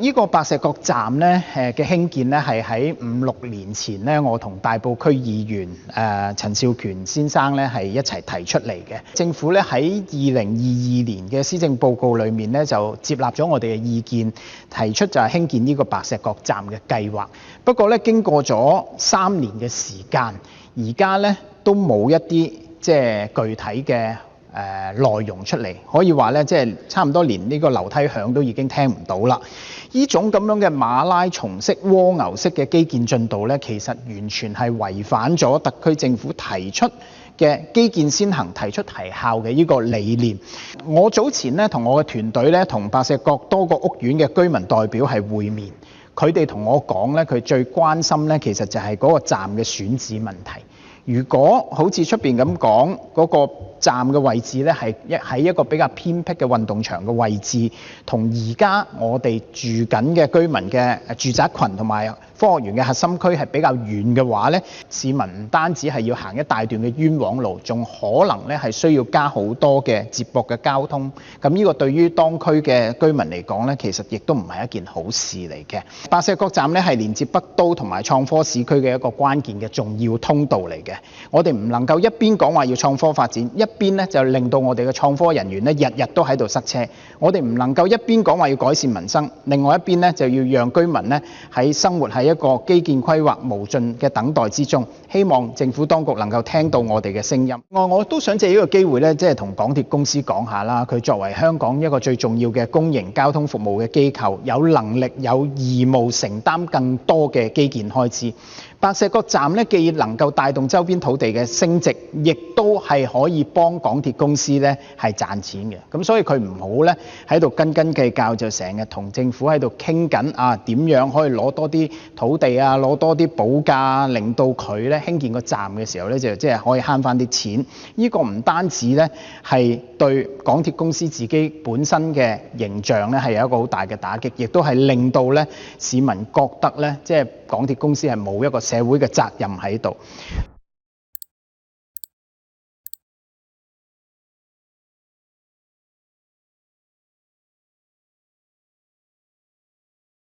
呢個白石角站咧嘅興建咧係喺5-6年前咧，我同大埔區議員陳兆權先生咧係一齊提出嚟嘅。政府咧喺2022年嘅施政報告裏面咧就接納咗我哋嘅意見，提出就係興建呢個白石角站嘅計劃。不過咧經過咗3年嘅時間，而家咧都冇一啲即係具體嘅內容出嚟，可以話咧即係差唔多連呢個樓梯響都已經聽唔到啦。呢種咁樣嘅馬拉松式、蝸牛式嘅基建進度咧，其實完全係違反咗特區政府提出嘅基建先行、提出提效嘅呢個理念。我早前咧同我嘅團隊咧同白石角多個屋苑嘅居民代表係會面，佢哋同我講咧，佢最關心咧其實就係嗰個站嘅選址問題。如果好似出邊咁講，嗰個站嘅位置咧係喺一個比較偏僻嘅運動場嘅位置，同而家我哋住緊嘅居民嘅住宅群同埋科學園嘅核心區係比較遠嘅話咧，市民唔單止係要行一大段嘅冤枉路，仲可能咧係需要加好多嘅接駁嘅交通。咁呢個對於當區嘅居民嚟講咧，其實亦都唔係一件好事嚟嘅。白石角站咧係連接北都同埋創科市區嘅一個關鍵嘅重要通道嚟嘅。我哋唔能夠一邊講話要創科發展，一邊咧就令到我哋嘅創科人員咧日日都喺度塞車。我哋唔能夠一邊講話要改善民生，另外一邊咧就要讓居民咧喺生活喺一個基建規劃無盡嘅等待之中。希望政府當局能夠聽到我哋嘅聲音。我都想借呢個機會咧，即係同港鐵公司講下啦。佢作為香港一個最重要嘅公營交通服務嘅機構，有能力有義務承擔更多嘅基建開支。白石角站咧既能夠帶動周邊土地嘅升值，亦都係可以幫港鐵公司咧係賺錢嘅。咁所以佢唔好咧喺度斤斤計較，就成日同政府喺度傾緊點樣可以攞多啲土地啊，攞多啲補價，令到佢咧興建個站嘅時候咧就即係可以慳翻啲錢。呢個唔單止咧係對港鐵公司自己本身嘅形象咧係有一個好大嘅打擊，亦都係令到咧市民覺得咧即係港鐵公司係冇一個社會嘅責任喺度。